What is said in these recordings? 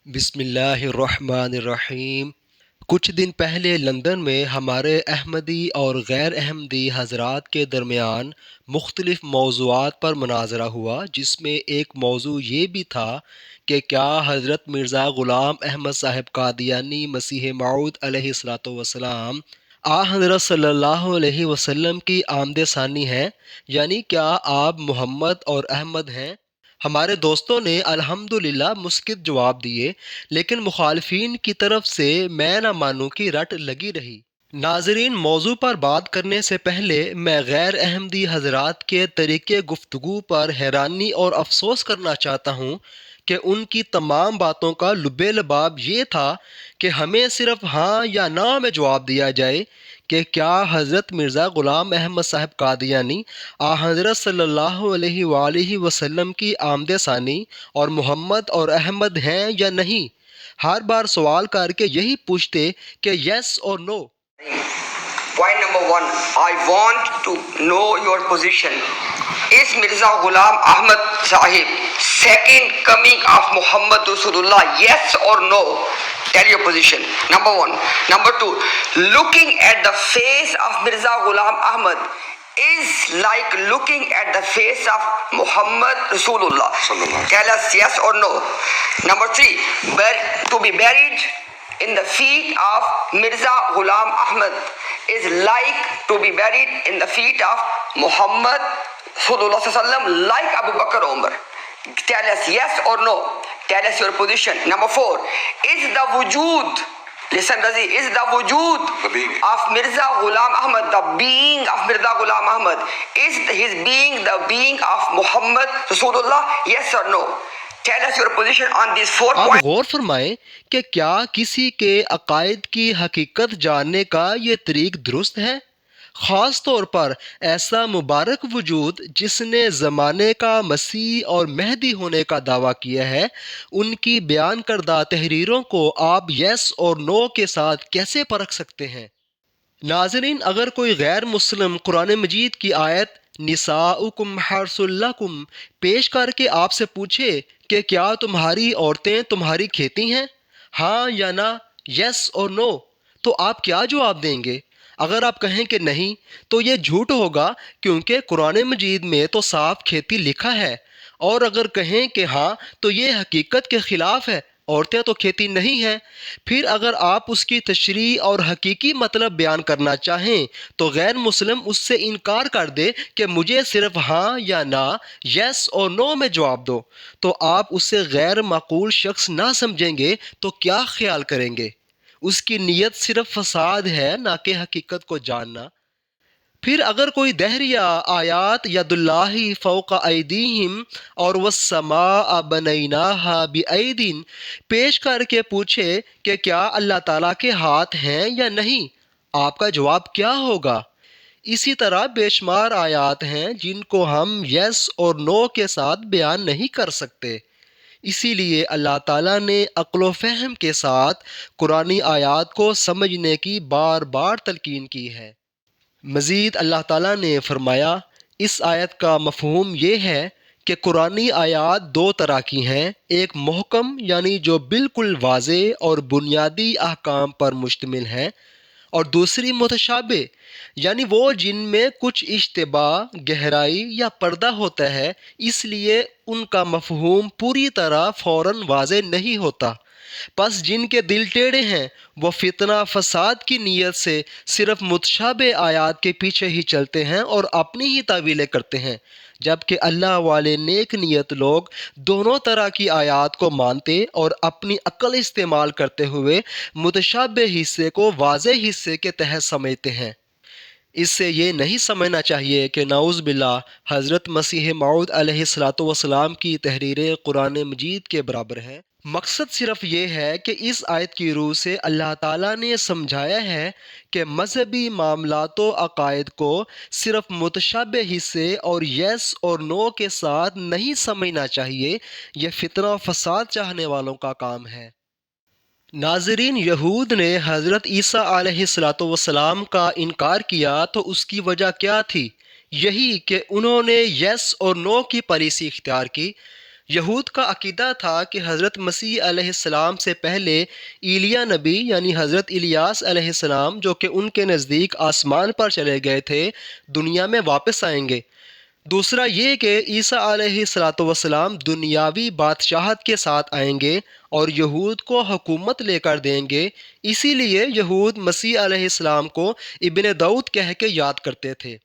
بسم اللہ الرحمن الرحیم۔ کچھ دن پہلے لندن میں ہمارے احمدی اور غیر احمدی حضرات کے درمیان مختلف موضوعات پر مناظرہ ہوا، جس میں ایک موضوع یہ بھی تھا کہ کیا حضرت مرزا غلام احمد صاحب قادیانی مسیح موعود علیہ الصلوۃ والسلام آ حضرت صلی اللہ علیہ وسلم کی آمد ثانی ہے، یعنی کیا آپ محمد اور احمد ہیں؟ ہمارے دوستوں نے الحمدللہ مثبت جواب دیے، لیکن مخالفین کی طرف سے میں نہ مانوں کی رٹ لگی رہی۔ ناظرین، موضوع پر بات کرنے سے پہلے میں غیر احمدی حضرات کے طریقے گفتگو پر حیرانی اور افسوس کرنا چاہتا ہوں کہ ان کی تمام باتوں کا لب لباب یہ تھا کہ ہمیں صرف ہاں یا نہ میں جواب دیا جائے کہ کیا حضرت مرزا غلام احمد صاحب قادیانی آ حضرت صلی اللہ علیہ وآلہ وسلم کی آمد ثانی اور محمد اور احمد ہیں یا نہیں۔ ہر بار سوال کر کے یہی پوچھتے کہ یس اور نو۔ Point number one, I want to know your position. Is Mirza Ghulam Ahmad Sahib second coming of Muhammad Rasulullah? Yes or no? Tell your position. Number one. Number two, looking at the face of Mirza Ghulam Ahmad is like looking at the face of Muhammad Rasulullah. Tell us yes or no. Number three, to be buried in the feet of Mirza Ghulam Ahmad is like to be buried in the feet of Muhammad Sallallahu Alaihi Wasallam, like Abu Bakr Umar. Tell us yes or no. Tell us your position. Number four, is the wujood, listen Razi, is the wujood of Mirza Ghulam Ahmad, the being of Mirza Ghulam Ahmad, is his being the being of Muhammad Rasulullah? Yes or no? Tell us your position on these 4 آپ points. غور فرمائیں کہ کیا کسی کے عقائد کی حقیقت جاننے کا یہ طریق درست ہے؟ خاص طور پر ایسا مبارک وجود جس نے زمانے کا مسیح اور مہدی ہونے کا دعویٰ کیا ہے، ان کی بیان کردہ تحریروں کو آپ یس اور نو کے ساتھ کیسے پرکھ سکتے ہیں؟ ناظرین، اگر کوئی غیر مسلم قرآن مجید کی آیت نساؤکم حرث لکم پیش کر کے آپ سے پوچھے کہ کیا تمہاری عورتیں تمہاری کھیتی ہیں، ہاں یا نہ، یس اور نو، تو آپ کیا جواب دیں گے؟ اگر آپ کہیں کہ نہیں تو یہ جھوٹ ہوگا، کیونکہ قرآن مجید میں تو صاف کھیتی لکھا ہے، اور اگر کہیں کہ ہاں تو یہ حقیقت کے خلاف ہے، عورتیں تو کھیتی نہیں ہیں۔ پھر اگر آپ اس کی تشریح اور حقیقی مطلب بیان کرنا چاہیں تو غیر مسلم اس سے انکار کر دے کہ مجھے صرف ہاں یا نہ، یس اور نو میں جواب دو، تو آپ اسے غیر معقول شخص نہ سمجھیں گے تو کیا خیال کریں گے؟ اس کی نیت صرف فساد ہے، نہ کہ حقیقت کو جاننا۔ پھر اگر کوئی دہریہ آیات ید اللہ فوق ایدیہم اور والسماء بنیناہا بایدین پیش کر کے پوچھے کہ کیا اللہ تعالیٰ کے ہاتھ ہیں یا نہیں، آپ کا جواب کیا ہوگا؟ اسی طرح بے شمار آیات ہیں جن کو ہم یس اور نو کے ساتھ بیان نہیں کر سکتے۔ اسی لیے اللہ تعالیٰ نے عقل و فہم کے ساتھ قرآنی آیات کو سمجھنے کی بار بار تلقین کی ہے۔ مزید اللہ تعالیٰ نے فرمایا، اس آیت کا مفہوم یہ ہے کہ قرآنی آیات دو طرح کی ہیں، ایک محکم یعنی جو بالکل واضح اور بنیادی احکام پر مشتمل ہے، اور دوسری متشابہ یعنی وہ جن میں کچھ اشتباہ، گہرائی یا پردہ ہوتا ہے، اس لیے ان کا مفہوم پوری طرح فوراً واضح نہیں ہوتا۔ پس جن کے دل ٹیڑھے ہیں وہ فتنہ فساد کی نیت سے صرف متشابہ آیات کے پیچھے ہی چلتے ہیں اور اپنی ہی تعویلیں کرتے ہیں، جبکہ اللہ والے نیک نیت لوگ دونوں طرح کی آیات کو مانتے اور اپنی عقل استعمال کرتے ہوئے متشابہ حصے کو واضح حصے کے تحت سمجھتے ہیں۔ اس سے یہ نہیں سمجھنا چاہیے کہ نعوذ باللہ حضرت مسیح موعود علیہ الصلوۃ والسلام کی تحریریں قرآن مجید کے برابر ہیں۔ مقصد صرف یہ ہے کہ اس آیت کی روح سے اللہ تعالیٰ نے سمجھایا ہے کہ مذہبی معاملات و عقائد کو صرف متشابہ حصے اور یس اور نو کے ساتھ نہیں سمجھنا چاہیے، یہ فتنہ و فساد چاہنے والوں کا کام ہے۔ ناظرین، یہود نے حضرت عیسیٰ علیہ السلام کا انکار کیا تو اس کی وجہ کیا تھی؟ یہی کہ انہوں نے یس اور نو کی پالیسی اختیار کی، یہود کا عقیدہ تھا کہ حضرت مسیح علیہ السلام سے پہلے ایلیا نبی یعنی حضرت الیاس علیہ السلام جو کہ ان کے نزدیک آسمان پر چلے گئے تھے دنیا میں واپس آئیں گے۔ دوسرا یہ کہ عیسیٰ علیہ السلام دنیاوی بادشاہت کے ساتھ آئیں گے اور یہود کو حکومت لے کر دیں گے، اسی لیے یہود مسیح علیہ السلام کو ابن داؤد کہہ کے یاد کرتے تھے۔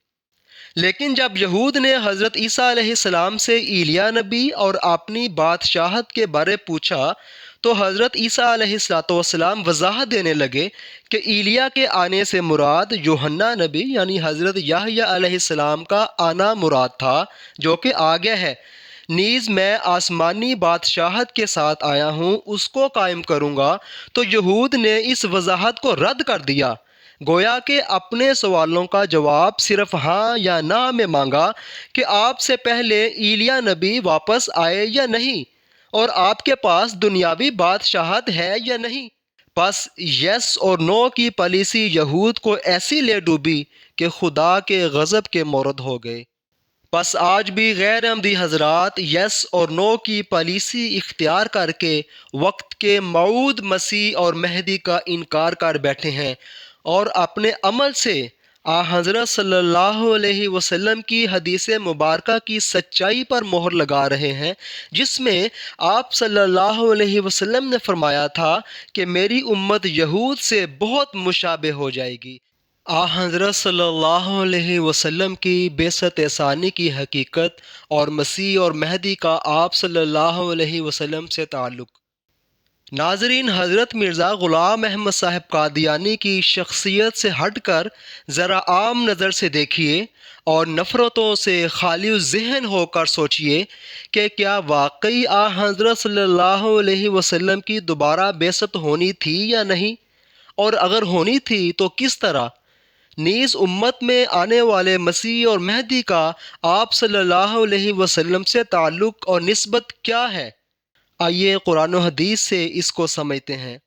لیکن جب یہود نے حضرت عیسیٰ علیہ السلام سے ایلیا نبی اور اپنی بادشاہت کے بارے پوچھا تو حضرت عیسیٰ علیہ السلام وضاحت دینے لگے کہ ایلیا کے آنے سے مراد یوحنا نبی یعنی حضرت یحییٰ علیہ السلام کا آنا مراد تھا جو کہ آ گیا ہے، نیز میں آسمانی بادشاہت کے ساتھ آیا ہوں، اس کو قائم کروں گا۔ تو یہود نے اس وضاحت کو رد کر دیا، گویا کہ اپنے سوالوں کا جواب صرف ہاں یا نہ میں مانگا کہ آپ سے پہلے ایلیا نبی واپس آئے یا نہیں، اور آپ کے پاس دنیاوی بادشاہت ہے یا نہیں۔ پس یس اور نو کی پالیسی یہود کو ایسی لے ڈوبی کہ خدا کے غضب کے مورد ہو گئے۔ بس آج بھی غیر احمدی حضرات یس اور نو کی پالیسی اختیار کر کے وقت کے موعود مسیح اور مہدی کا انکار کر بیٹھے ہیں اور اپنے عمل سے حضرت صلی اللہ علیہ وسلم کی حدیث مبارکہ کی سچائی پر مہر لگا رہے ہیں، جس میں آپ صلی اللہ علیہ وسلم نے فرمایا تھا کہ میری امت یہود سے بہت مشابہ ہو جائے گی۔ حضرت صلی اللہ علیہ وسلم کی بعثت ثانی کی حقیقت اور مسیح اور مہدی کا آپ صلی اللہ علیہ وسلم سے تعلق۔ ناظرین، حضرت مرزا غلام احمد صاحب قادیانی کی شخصیت سے ہٹ کر ذرا عام نظر سے دیکھیے اور نفرتوں سے خالی ذہن ہو کر سوچئے کہ کیا واقعی حضرت صلی اللہ علیہ وسلم کی دوبارہ بعثت ہونی تھی یا نہیں، اور اگر ہونی تھی تو کس طرح؟ نیز امت میں آنے والے مسیح اور مہدی کا آپ صلی اللہ علیہ وسلم سے تعلق اور نسبت کیا ہے؟ آئیے قرآن و حدیث سے اس کو سمجھتے ہیں۔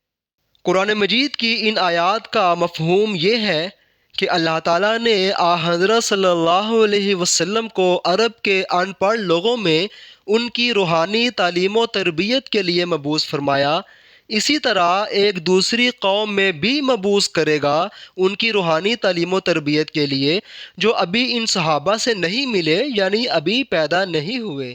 قرآن مجید کی ان آیات کا مفہوم یہ ہے کہ اللہ تعالیٰ نے حضرت صلی اللہ علیہ وسلم کو عرب کے ان پڑھ لوگوں میں ان کی روحانی تعلیم و تربیت کے لیے مبعوث فرمایا، اسی طرح ایک دوسری قوم میں بھی مبعوث کرے گا ان کی روحانی تعلیم و تربیت کے لیے جو ابھی ان صحابہ سے نہیں ملے یعنی ابھی پیدا نہیں ہوئے۔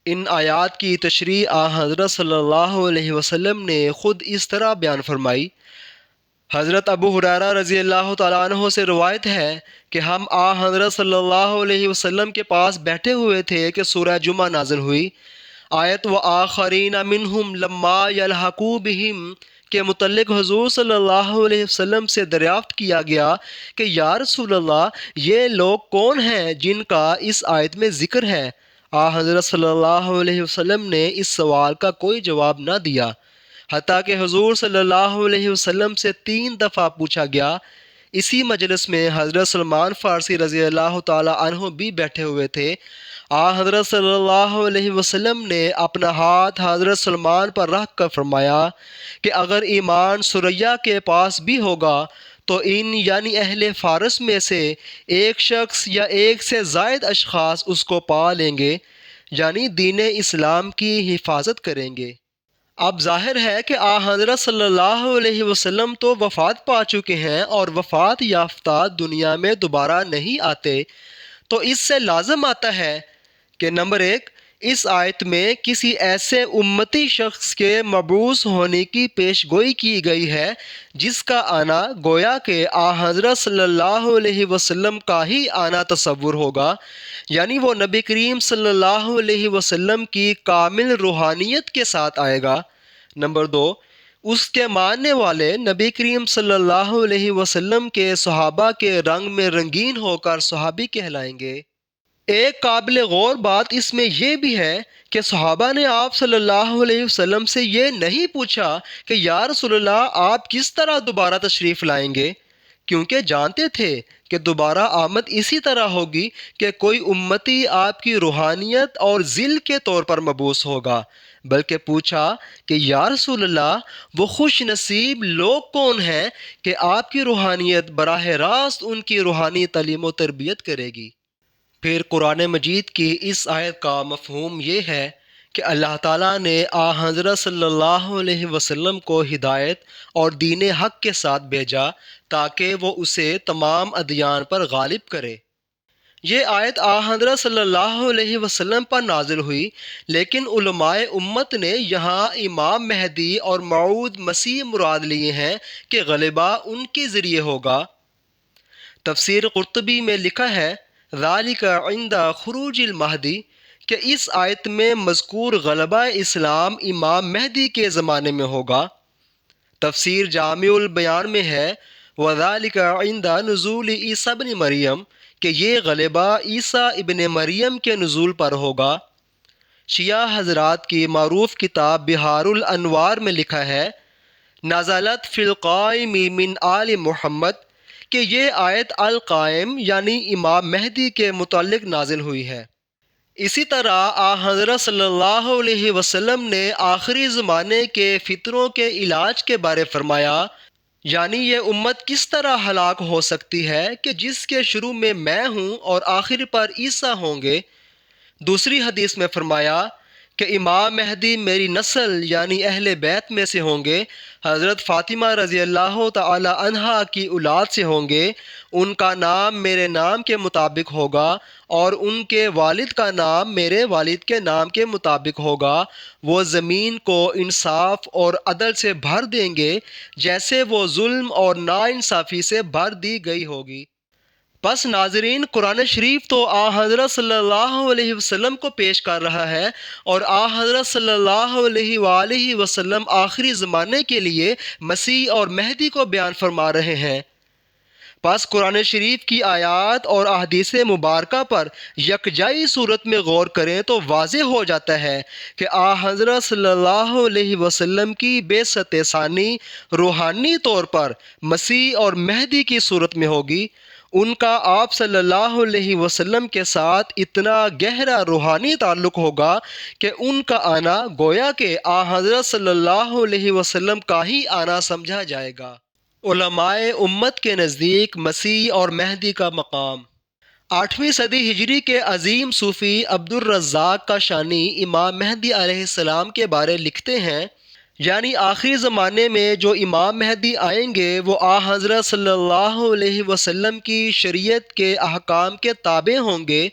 ان آیات کی تشریح حضرت صلی اللہ علیہ وسلم نے خود اس طرح بیان فرمائی۔ حضرت ابو ہریرہ رضی اللہ تعالیٰ عنہ سے روایت ہے کہ ہم حضرت صلی اللہ علیہ وسلم کے پاس بیٹھے ہوئے تھے کہ سورہ جمعہ نازل ہوئی۔ آیت وآخرین منہم لما یلحقوا بہم کے متعلق حضور صلی اللہ علیہ وسلم سے دریافت کیا گیا کہ یا رسول اللہ، یہ لوگ کون ہیں جن کا اس آیت میں ذکر ہے؟ حضرت صلی اللہ علیہ وسلم نے اس سوال کا کوئی جواب نہ دیا، حتیٰ کہ حضور صلی اللہ علیہ وسلم سے 3 دفعہ پوچھا گیا۔ اسی مجلس میں حضرت سلمان فارسی رضی اللہ تعالیٰ عنہ بھی بیٹھے ہوئے تھے۔ حضرت صلی اللہ علیہ وسلم نے اپنا ہاتھ حضرت سلمان پر رکھ کر فرمایا کہ اگر ایمان سریہ کے پاس بھی ہوگا تو ان یعنی اہل فارس میں سے ایک شخص یا ایک سے زائد اشخاص اس کو پا لیں گے، یعنی دین اسلام کی حفاظت کریں گے۔ اب ظاہر ہے کہ حضرت صلی اللہ علیہ وسلم تو وفات پا چکے ہیں اور وفات یافتہ دنیا میں دوبارہ نہیں آتے، تو اس سے لازم آتا ہے کہ نمبر 1، اس آیت میں کسی ایسے امتی شخص کے مبعوث ہونے کی پیش گوئی کی گئی ہے جس کا آنا گویا کہ حضرت صلی اللہ علیہ وسلم کا ہی آنا تصور ہوگا، یعنی وہ نبی کریم صلی اللہ علیہ وسلم کی کامل روحانیت کے ساتھ آئے گا۔ نمبر 2، اس کے ماننے والے نبی کریم صلی اللہ علیہ وسلم کے صحابہ کے رنگ میں رنگین ہو کر صحابی کہلائیں گے۔ ایک قابل غور بات اس میں یہ بھی ہے کہ صحابہ نے آپ صلی اللہ علیہ وسلم سے یہ نہیں پوچھا کہ یا رسول اللہ آپ کس طرح دوبارہ تشریف لائیں گے، کیونکہ جانتے تھے کہ دوبارہ آمد اسی طرح ہوگی کہ کوئی امتی آپ کی روحانیت اور ذل کے طور پر مبعوث ہوگا، بلکہ پوچھا کہ یا رسول اللہ وہ خوش نصیب لوگ کون ہیں کہ آپ کی روحانیت براہ راست ان کی روحانی تعلیم و تربیت کرے گی۔ پھر قرآن مجید کی اس آیت کا مفہوم یہ ہے کہ اللہ تعالیٰ نے آ حضرت صلی اللہ علیہ وسلم کو ہدایت اور دین حق کے ساتھ بھیجا تاکہ وہ اسے تمام ادیان پر غالب کرے۔ یہ آیت آ حضرت صلی اللہ علیہ وسلم پر نازل ہوئی، لیکن علماء امت نے یہاں امام مہدی اور موعود مسیح مراد لیے ہیں کہ غلبہ ان کے ذریعے ہوگا۔ تفسیر قرطبی میں لکھا ہے ذالک عند خروج المہدی، کہ اس آیت میں مذکور غلبہ اسلام امام مہدی کے زمانے میں ہوگا۔ تفسیر جامع البیان میں ہے وذالک عند نزول عیسیٰ ابن مریم، کہ یہ غلبہ عیسیٰ ابن مریم کے نزول پر ہوگا۔ شیعہ حضرات کی معروف کتاب بہار الانوار میں لکھا ہے نزلت فی القائم من آل محمد، کہ یہ آیت القائم یعنی امام مہدی کے متعلق نازل ہوئی ہے۔ اسی طرح آ حضرت صلی اللہ علیہ وسلم نے آخری زمانے کے فتنوں کے علاج کے بارے فرمایا، یعنی یہ امت کس طرح ہلاک ہو سکتی ہے کہ جس کے شروع میں ہوں اور آخر پر عیسیٰ ہوں گے۔ دوسری حدیث میں فرمایا کہ امام مہدی میری نسل یعنی اہل بیت میں سے ہوں گے، حضرت فاطمہ رضی اللہ تعالی عنہا کی اولاد سے ہوں گے، ان کا نام میرے نام کے مطابق ہوگا اور ان کے والد کا نام میرے والد کے نام کے مطابق ہوگا۔ وہ زمین کو انصاف اور عدل سے بھر دیں گے جیسے وہ ظلم اور ناانصافی سے بھر دی گئی ہوگی۔ پس ناظرین، قرآن شریف تو آ حضرت صلی اللہ علیہ وسلم کو پیش کر رہا ہے اور آ حضرت صلی اللہ علیہ وآلہ وسلم آخری زمانے کے لیے مسیح اور مہدی کو بیان فرما رہے ہیں۔ پس قرآن شریف کی آیات اور احادیث مبارکہ پر یکجائی صورت میں غور کریں تو واضح ہو جاتا ہے کہ آ حضرت صلی اللہ علیہ وسلم کی بعثت ثانی روحانی طور پر مسیح اور مہدی کی صورت میں ہوگی۔ ان کا آپ صلی اللہ علیہ وسلم کے ساتھ اتنا گہرا روحانی تعلق ہوگا کہ ان کا آنا گویا کہ آ حضرت صلی اللہ علیہ وسلم کا ہی آنا سمجھا جائے گا۔ علماء امت کے نزدیک مسیح اور مہدی کا مقام۔ 8ویں صدی ہجری کے عظیم صوفی عبد الرزاق کاشانی امام مہدی علیہ السلام کے بارے لکھتے ہیں، یعنی آخری زمانے میں جو امام مہدی آئیں گے وہ آ حضرت صلی اللہ علیہ وسلم کی شریعت کے احکام کے تابع ہوں گے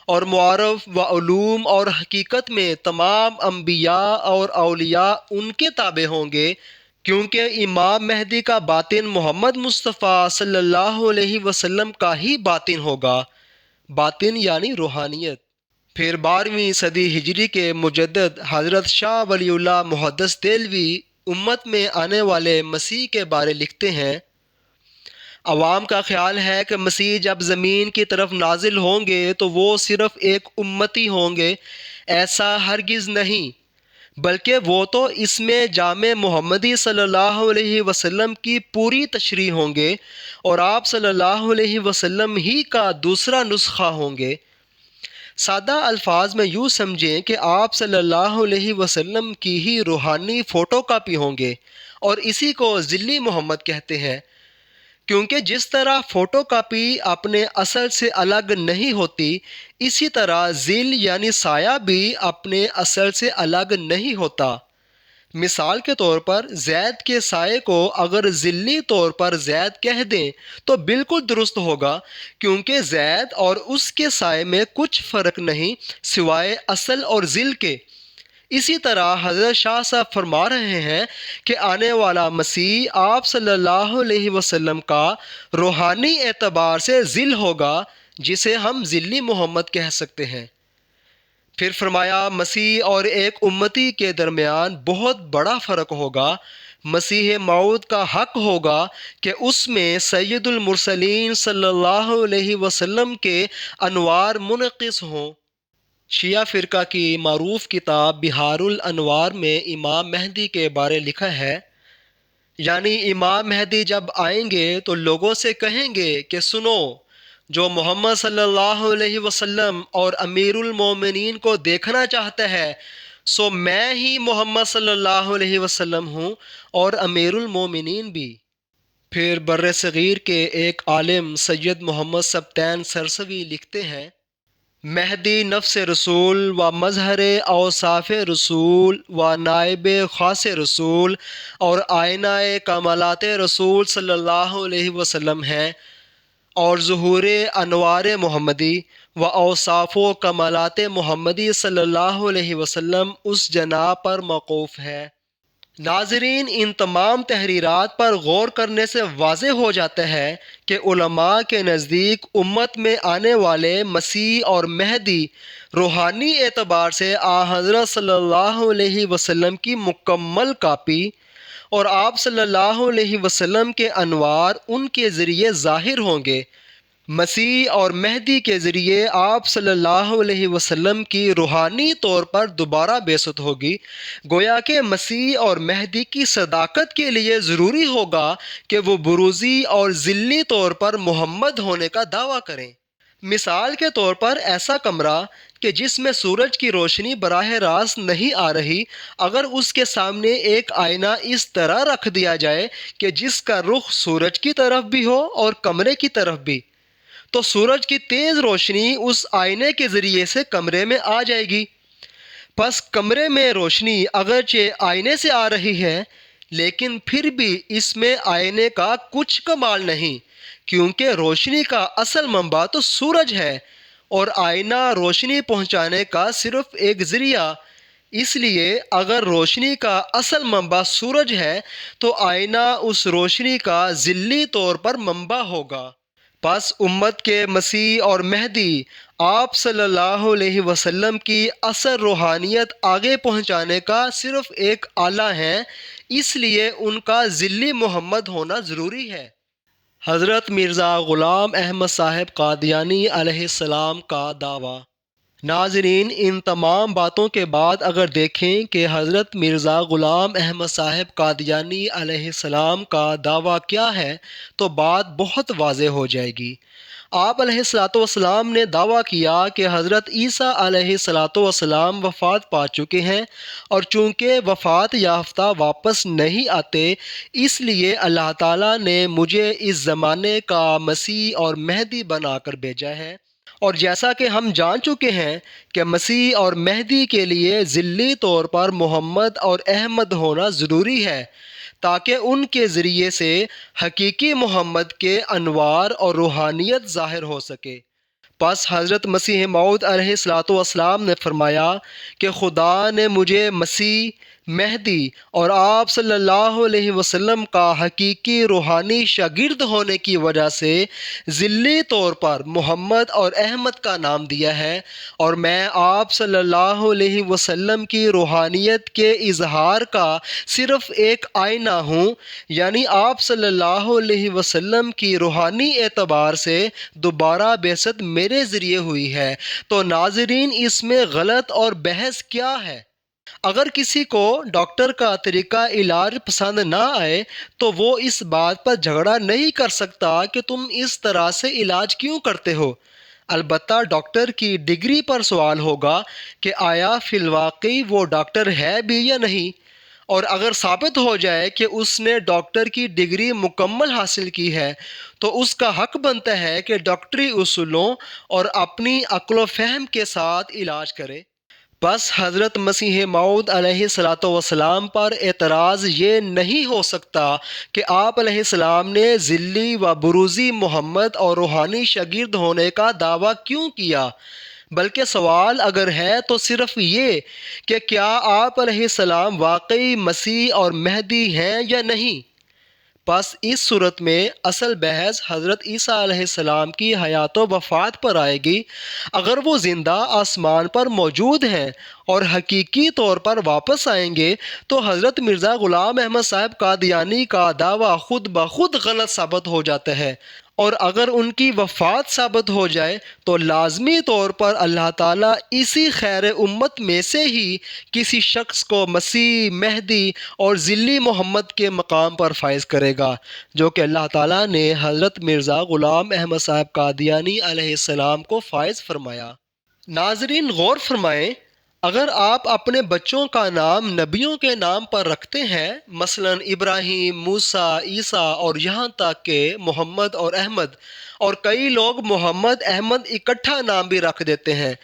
اور معارف و علوم اور حقیقت میں تمام انبیاء اور اولیاء ان کے تابع ہوں گے، کیونکہ امام مہدی کا باطن محمد مصطفیٰ صلی اللہ علیہ وسلم کا ہی باطن ہوگا۔ باطن یعنی روحانیت۔ پھر 12ویں صدی ہجری کے مجدد حضرت شاہ ولی اللہ محدث دہلوی امت میں آنے والے مسیح کے بارے لکھتے ہیں، عوام کا خیال ہے کہ مسیح جب زمین کی طرف نازل ہوں گے تو وہ صرف ایک امتی ہوں گے۔ ایسا ہرگز نہیں، بلکہ وہ تو اس میں جامع محمدی صلی اللہ علیہ وسلم کی پوری تشریح ہوں گے اور آپ صلی اللہ علیہ وسلم ہی کا دوسرا نسخہ ہوں گے۔ سادہ الفاظ میں یوں سمجھیں کہ آپ صلی اللہ علیہ وسلم کی ہی روحانی فوٹو کاپی ہوں گے، اور اسی کو ذلی محمد کہتے ہیں، کیونکہ جس طرح فوٹو کاپی اپنے اصل سے الگ نہیں ہوتی، اسی طرح ذل یعنی سایہ بھی اپنے اصل سے الگ نہیں ہوتا۔ مثال کے طور پر زید کے سائے کو اگر ذلی طور پر زید کہہ دیں تو بالکل درست ہوگا، کیونکہ زید اور اس کے سائے میں کچھ فرق نہیں سوائے اصل اور ذل کے۔ اسی طرح حضرت شاہ صاحب فرما رہے ہیں کہ آنے والا مسیح آپ صلی اللہ علیہ وسلم کا روحانی اعتبار سے ذل ہوگا، جسے ہم ذلی محمد کہہ سکتے ہیں۔ پھر فرمایا مسیح اور ایک امتی کے درمیان بہت بڑا فرق ہوگا۔ مسیح موعود کا حق ہوگا کہ اس میں سید المرسلین صلی اللہ علیہ وسلم کے انوار منعکس ہوں۔ شیعہ فرقہ کی معروف کتاب بہار الانوار میں امام مہدی کے بارے لکھا ہے، یعنی امام مہدی جب آئیں گے تو لوگوں سے کہیں گے کہ سنو، جو محمد صلی اللہ علیہ وسلم اور امیر المومنین کو دیکھنا چاہتا ہے سو میں ہی محمد صلی اللہ علیہ وسلم ہوں اور امیر المومنین بھی۔ پھر بر صغیر کے ایک عالم سید محمد سبطین سرسوی لکھتے ہیں، مہدی نفس رسول و مظہر اوصاف رسول و نائب خاص رسول اور آئینہ کمالات رسول صلی اللہ علیہ وسلم ہیں، اور ظہور انوار محمدی و اوصاف و کمالات محمدی صلی اللہ علیہ وسلم اس جناب پر موقوف ہے۔ ناظرین، ان تمام تحریرات پر غور کرنے سے واضح ہو جاتا ہے کہ علماء کے نزدیک امت میں آنے والے مسیح اور مہدی روحانی اعتبار سے حضرت صلی اللہ علیہ وسلم کی مکمل کاپی، اور آپ صلی اللہ علیہ وسلم کے انوار ان کے ذریعے ظاہر ہوں گے۔ مسیح اور مہدی کے ذریعے آپ صلی اللہ علیہ وسلم کی روحانی طور پر دوبارہ بعثت ہوگی۔ گویا کہ مسیح اور مہدی کی صداقت کے لیے ضروری ہوگا کہ وہ بروزی اور ذلی طور پر محمد ہونے کا دعویٰ کریں۔ مثال کے طور پر ایسا کمرہ کہ جس میں سورج کی روشنی براہ راست نہیں آ رہی، اگر اس کے سامنے ایک آئینہ اس طرح رکھ دیا جائے کہ جس کا رخ سورج کی طرف بھی ہو اور کمرے کی طرف بھی، تو سورج کی تیز روشنی اس آئینے کے ذریعے سے کمرے میں آ جائے گی۔ پس کمرے میں روشنی اگرچہ آئینے سے آ رہی ہے، لیکن پھر بھی اس میں آئینے کا کچھ کمال نہیں، کیونکہ روشنی کا اصل منبع تو سورج ہے اور آئینہ روشنی پہنچانے کا صرف ایک ذریعہ۔ اس لیے اگر روشنی کا اصل منبع سورج ہے تو آئینہ اس روشنی کا ذلی طور پر منبع ہوگا۔ پس امت کے مسیح اور مہدی آپ صلی اللہ علیہ وسلم کی اثر روحانیت آگے پہنچانے کا صرف ایک آلہ ہیں، اس لیے ان کا ذلی محمد ہونا ضروری ہے۔ حضرت مرزا غلام احمد صاحب قادیانی علیہ السلام کا دعویٰ۔ ناظرین، ان تمام باتوں کے بعد اگر دیکھیں کہ حضرت مرزا غلام احمد صاحب قادیانی علیہ السلام کا دعویٰ کیا ہے تو بات بہت واضح ہو جائے گی۔ آپ علیہ السلام نے دعویٰ کیا کہ حضرت عیسیٰ علیہ السلام وفات پا چکے ہیں، اور چونکہ وفات یافتہ واپس نہیں آتے، اس لیے اللہ تعالیٰ نے مجھے اس زمانے کا مسیح اور مہدی بنا کر بھیجا ہے۔ اور جیسا کہ ہم جان چکے ہیں کہ مسیح اور مہدی کے لیے ذلی طور پر محمد اور احمد ہونا ضروری ہے، تاکہ ان کے ذریعے سے حقیقی محمد کے انوار اور روحانیت ظاہر ہو سکے۔ پس حضرت مسیح موعود علیہ السلام نے فرمایا کہ خدا نے مجھے مسیح، مہدی اور آپ صلی اللہ علیہ وسلم کا حقیقی روحانی شاگرد ہونے کی وجہ سے ذلی طور پر محمد اور احمد کا نام دیا ہے، اور میں آپ صلی اللہ علیہ وسلم کی روحانیت کے اظہار کا صرف ایک آئینہ ہوں، یعنی آپ صلی اللہ علیہ وسلم کی روحانی اعتبار سے دوبارہ بعثت میرے ذریعے ہوئی ہے۔ تو ناظرین، اس میں غلط اور بحث کیا ہے؟ اگر کسی کو ڈاکٹر کا طریقہ علاج پسند نہ آئے تو وہ اس بات پر جھگڑا نہیں کر سکتا کہ تم اس طرح سے علاج کیوں کرتے ہو۔ البتہ ڈاکٹر کی ڈگری پر سوال ہوگا کہ آیا فی الواقع وہ ڈاکٹر ہے بھی یا نہیں، اور اگر ثابت ہو جائے کہ اس نے ڈاکٹر کی ڈگری مکمل حاصل کی ہے تو اس کا حق بنتا ہے کہ ڈاکٹری اصولوں اور اپنی عقل و فہم کے ساتھ علاج کرے۔ بس حضرت مسیح موعود علیہ السلام پر اعتراض یہ نہیں ہو سکتا کہ آپ علیہ السلام نے ذلی و بروزی محمد اور روحانی شاگرد ہونے کا دعویٰ کیوں کیا، بلکہ سوال اگر ہے تو صرف یہ کہ کیا آپ علیہ السلام واقعی مسیح اور مہدی ہیں یا نہیں۔ پس اس صورت میں اصل بحث حضرت عیسیٰ علیہ السلام کی حیات و وفات پر آئے گی۔ اگر وہ زندہ آسمان پر موجود ہیں اور حقیقی طور پر واپس آئیں گے تو حضرت مرزا غلام احمد صاحب قادیانی کا دعویٰ خود بخود غلط ثابت ہو جاتا ہے، اور اگر ان کی وفات ثابت ہو جائے تو لازمی طور پر اللہ تعالیٰ اسی خیر امت میں سے ہی کسی شخص کو مسیح، مہدی اور ذلی محمد کے مقام پر فائز کرے گا، جو کہ اللہ تعالیٰ نے حضرت مرزا غلام احمد صاحب قادیانی علیہ السلام کو فائز فرمایا۔ ناظرین، غور فرمائیں، اگر آپ اپنے بچوں کا نام نبیوں کے نام پر رکھتے ہیں، مثلا ابراہیم، موسیٰ، عیسیٰ اور یہاں تک کہ محمد اور احمد، اور کئی لوگ محمد احمد اکٹھا نام بھی رکھ دیتے ہیں،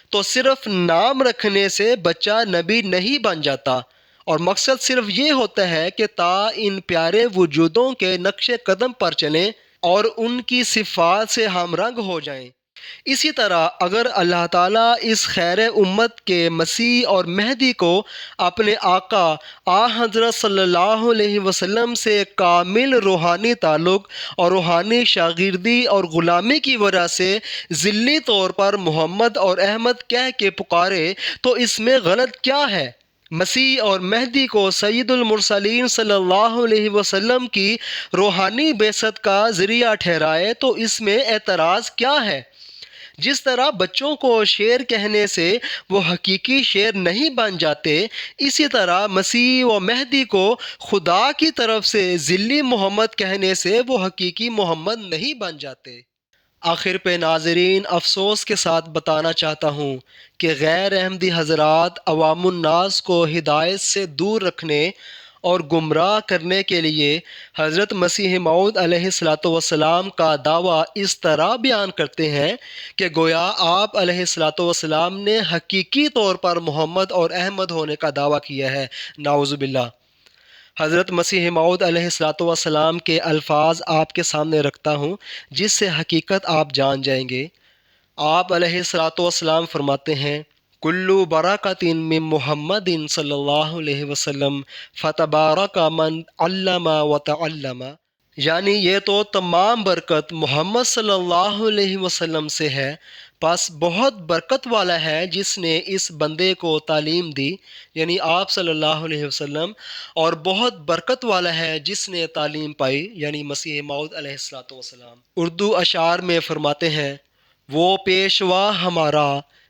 تو صرف نام رکھنے سے بچہ نبی نہیں بن جاتا، اور مقصد صرف یہ ہوتا ہے کہ تا ان پیارے وجودوں کے نقش قدم پر چلیں اور ان کی صفات سے ہم رنگ ہو جائیں۔ اسی طرح اگر اللہ تعالیٰ اس خیر امت کے مسیح اور مہدی کو اپنے آقا حضرت صلی اللہ علیہ وسلم سے کامل روحانی تعلق اور روحانی شاگردی اور غلامی کی وجہ سے ذلی طور پر محمد اور احمد کہہ کے پکارے تو اس میں غلط کیا ہے؟ مسیح اور مہدی کو سید المرسلین صلی اللہ علیہ وسلم کی روحانی بعثت کا ذریعہ ٹھہرائے تو اس میں اعتراض کیا ہے؟ جس طرح بچوں کو شعر کہنے سے وہ حقیقی شعر نہیں بن جاتے، اسی طرح مسیح و مہدی کو خدا کی طرف سے ذلی محمد کہنے سے وہ حقیقی محمد نہیں بن جاتے۔ آخر پہ ناظرین افسوس کے ساتھ بتانا چاہتا ہوں کہ غیر احمدی حضرات عوام الناس کو ہدایت سے دور رکھنے اور گمراہ کرنے کے لیے حضرت مسیح موعود علیہ السلام کا دعویٰ اس طرح بیان کرتے ہیں کہ گویا آپ علیہ السلام نے حقیقی طور پر محمد اور احمد ہونے کا دعویٰ کیا ہے، نعوذ باللہ۔ حضرت مسیح موعود علیہ السلام کے الفاظ آپ کے سامنے رکھتا ہوں جس سے حقیقت آپ جان جائیں گے۔ آپ علیہ السلام فرماتے ہیں، کلو برکۃ من محمد صلی اللہ علیہ وسلم فتبارک من علم وتعلم، یعنی یہ تو تمام برکت محمد صلی اللہ علیہ وسلم سے ہے، پس بہت برکت والا ہے جس نے اس بندے کو تعلیم دی، یعنی آپ صلی اللہ علیہ وسلم، اور بہت برکت والا ہے جس نے تعلیم پائی، یعنی مسیح موعود علیہ السلام۔ اردو اشعار میں فرماتے ہیں، وہ پیشوا ہمارا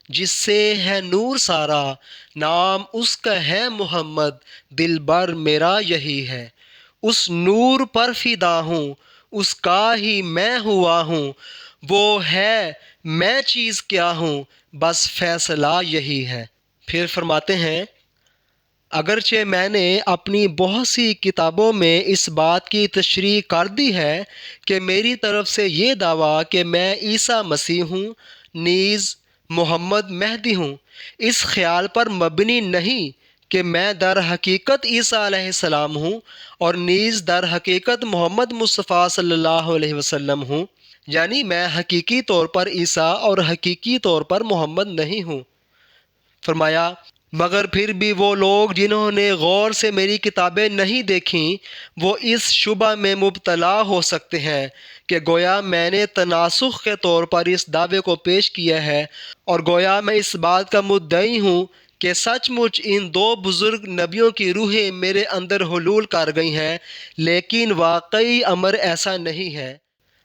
جس سے ہے نور سارا، نام اس کا ہے محمد، دل بر میرا یہی ہے، اس نور پر فدا ہوں، اس کا ہی میں ہوا ہوں، وہ ہے میں چیز کیا ہوں، بس فیصلہ یہی ہے۔ پھر فرماتے ہیں، اگرچہ میں نے اپنی بہت سی کتابوں میں اس بات کی تشریح کر دی ہے کہ میری طرف سے یہ دعویٰ کہ میں عیسیٰ مسیح ہوں نیز محمد مہدی ہوں، اس خیال پر مبنی نہیں کہ میں در حقیقت عیسیٰ علیہ السلام ہوں اور نیز در حقیقت محمد مصطفیٰ صلی اللہ علیہ وسلم ہوں، یعنی میں حقیقی طور پر عیسیٰ اور حقیقی طور پر محمد نہیں ہوں۔ فرمایا، مگر پھر بھی وہ لوگ جنہوں نے غور سے میری کتابیں نہیں دیکھیں وہ اس شبہ میں مبتلا ہو سکتے ہیں کہ گویا میں نے تناسخ کے طور پر اس دعوے کو پیش کیا ہے، اور گویا میں اس بات کا مدعی ہوں کہ سچ مچ ان دو بزرگ نبیوں کی روحیں میرے اندر حلول کر گئی ہیں، لیکن واقعی امر ایسا نہیں ہے،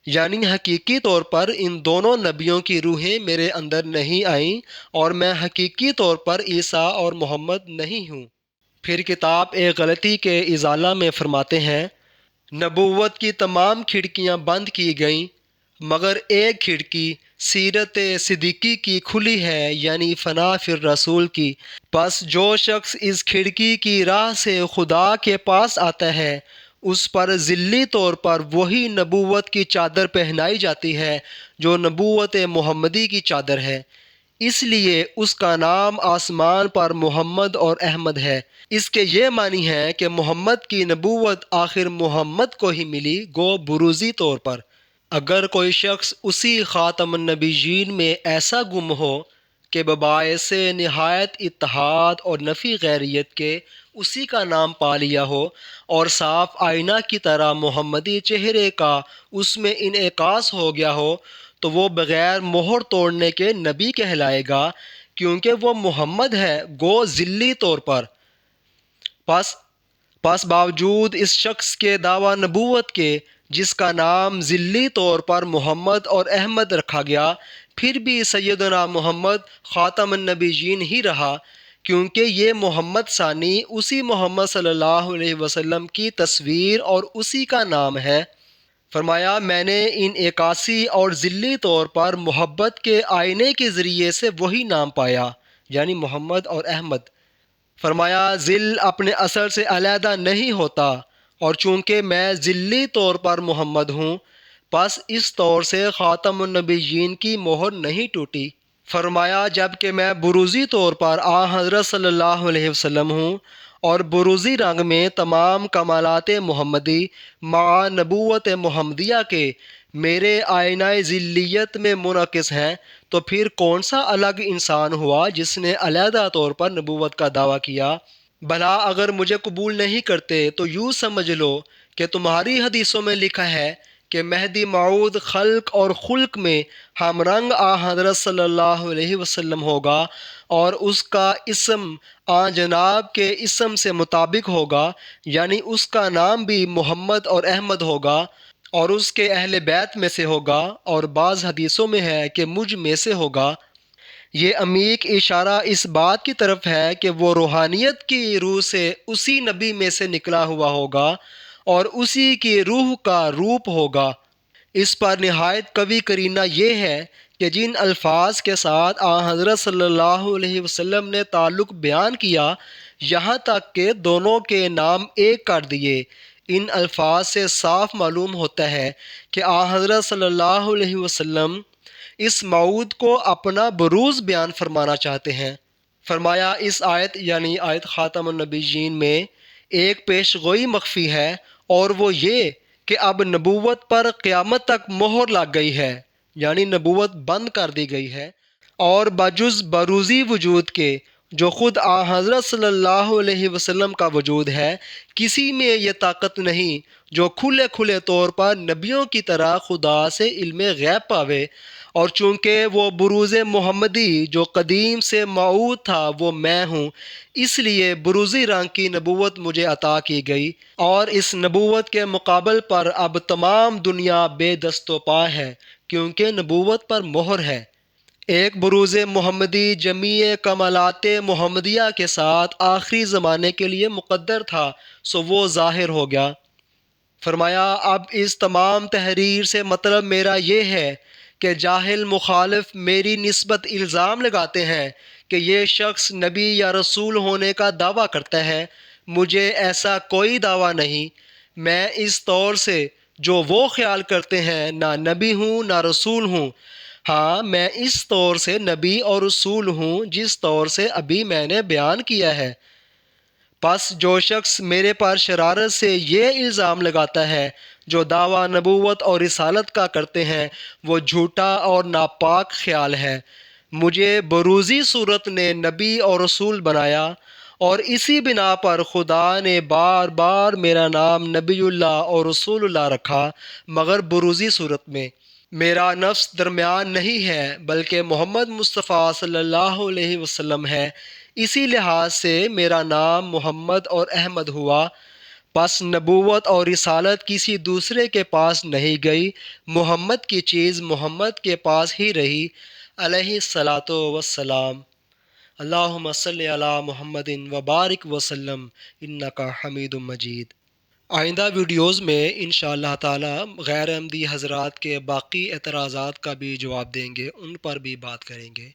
یعنی حقیقی طور پر ان دونوں نبیوں کی روحیں میرے اندر نہیں آئیں اور میں حقیقی طور پر عیسیٰ اور محمد نہیں ہوں۔ پھر کتاب ایک غلطی کے ازالہ میں فرماتے ہیں، نبوت کی تمام کھڑکیاں بند کی گئیں مگر ایک کھڑکی سیرت صدیقی کی کھلی ہے، یعنی فنا فی الرسول کی، پس جو شخص اس کھڑکی کی راہ سے خدا کے پاس آتا ہے اس پر ذلی طور پر وہی نبوت کی چادر پہنائی جاتی ہے جو نبوت محمدی کی چادر ہے، اس لیے اس کا نام آسمان پر محمد اور احمد ہے۔ اس کے یہ معنی ہے کہ محمد کی نبوت آخر محمد کو ہی ملی، گو بروزی طور پر۔ اگر کوئی شخص اسی خاتم النبیین میں ایسا گم ہو کہ بباعث نہایت اتحاد اور نفی غیریت کے اسی کا نام پا لیا ہو اور صاف آئینہ کی طرح محمدی چہرے کا اس میں انعکاس ہو گیا ہو تو وہ بغیر مہر توڑنے کے نبی کہلائے گا، کیونکہ وہ محمد ہے، گو ذلی طور پر۔ پس باوجود اس شخص کے دعویٰ نبوت کے جس کا نام ذلی طور پر محمد اور احمد رکھا گیا، پھر بھی سیدنا محمد خاتم النبیین ہی رہا، کیونکہ یہ محمد ثانی اسی محمد صلی اللہ علیہ وسلم کی تصویر اور اسی کا نام ہے۔ فرمایا، میں نے انعکاسی اور ذلی طور پر محبت کے آئینے کے ذریعے سے وہی نام پایا، یعنی محمد اور احمد۔ فرمایا ذل اپنے اثر سے علیحدہ نہیں ہوتا، اور چونکہ میں ذلی طور پر محمد ہوں، پس اس طور سے خاتم النبیین کی مہر نہیں ٹوٹی۔ فرمایا جب کہ میں بروزی طور پر آ حضرت صلی اللہ علیہ وسلم ہوں، اور بروزی رنگ میں تمام کمالات محمدی مع نبوت محمدیہ کے میرے آئینہ ذلیت میں منعکس ہیں، تو پھر کون سا الگ انسان ہوا جس نے علیحدہ طور پر نبوت کا دعویٰ کیا؟ بھلا اگر مجھے قبول نہیں کرتے تو یوں سمجھ لو کہ تمہاری حدیثوں میں لکھا ہے کہ مہدی موعود خلق اور خلق میں ہم رنگ آ حضرت صلی اللہ علیہ وسلم ہوگا، اور اس کا اسم آ جناب کے اسم سے مطابق ہوگا، یعنی اس کا نام بھی محمد اور احمد ہوگا، اور اس کے اہل بیت میں سے ہوگا، اور بعض حدیثوں میں ہے کہ مجھ میں سے ہوگا۔ یہ عمیق اشارہ اس بات کی طرف ہے کہ وہ روحانیت کی روح سے اسی نبی میں سے نکلا ہوا ہوگا، اور اسی کی روح کا روپ ہوگا۔ اس پر نہایت قوی قرینہ یہ ہے کہ جن الفاظ کے ساتھ آن حضرت صلی اللہ علیہ وسلم نے تعلق بیان کیا، یہاں تک کہ دونوں کے نام ایک کر دیے، ان الفاظ سے صاف معلوم ہوتا ہے کہ آن حضرت صلی اللہ علیہ وسلم اس موعود کو اپنا بروز بیان فرمانا چاہتے ہیں۔ فرمایا اس آیت یعنی آیت خاتم النبیین میں ایک پیش گوئی مخفی ہے، اور وہ یہ کہ اب نبوت پر قیامت تک مہر لگ گئی ہے، یعنی نبوت بند کر دی گئی ہے، اور بجز بروزی وجود کے جو خود آن حضرت صلی اللہ علیہ وسلم کا وجود ہے، کسی میں یہ طاقت نہیں جو کھلے کھلے طور پر نبیوں کی طرح خدا سے علم غیب پاوے، اور چونکہ وہ بروز محمدی جو قدیم سے موعود تھا وہ میں ہوں، اس لیے بروزی رنگ کی نبوت مجھے عطا کی گئی، اور اس نبوت کے مقابل پر اب تمام دنیا بے دست و پا ہے، کیونکہ نبوت پر مہر ہے۔ ایک بروز محمدی جمیع کمالات محمدیہ کے ساتھ آخری زمانے کے لیے مقدر تھا، سو وہ ظاہر ہو گیا۔ فرمایا اب اس تمام تحریر سے مطلب میرا یہ ہے کہ جاہل مخالف میری نسبت الزام لگاتے ہیں کہ یہ شخص نبی یا رسول ہونے کا دعویٰ کرتا ہے، مجھے ایسا کوئی دعویٰ نہیں۔ میں اس طور سے جو وہ خیال کرتے ہیں نہ نبی ہوں نہ رسول ہوں، ہاں میں اس طور سے نبی اور رسول ہوں جس طور سے ابھی میں نے بیان کیا ہے۔ پس جو شخص میرے پر شرارت سے یہ الزام لگاتا ہے جو دعویٰ نبوت اور رسالت کا کرتے ہیں، وہ جھوٹا اور ناپاک خیال ہے۔ مجھے بروزی صورت نے نبی اور رسول بنایا، اور اسی بنا پر خدا نے بار بار میرا نام نبی اللہ اور رسول اللہ رکھا، مگر بروزی صورت میں۔ میرا نفس درمیان نہیں ہے بلکہ محمد مصطفیٰ صلی اللہ علیہ وسلم ہے، اسی لحاظ سے میرا نام محمد اور احمد ہوا۔ پس نبوت اور رسالت کسی دوسرے کے پاس نہیں گئی، محمد کی چیز محمد کے پاس ہی رہی، علیہ الصلاۃ والسلام۔ اللہم صلی علی محمد وبارک وسلم انک حمید مجید۔ آئندہ ویڈیوز میں انشاءاللہ تعالی غیر احمدی حضرات کے باقی اعتراضات کا بھی جواب دیں گے، ان پر بھی بات کریں گے۔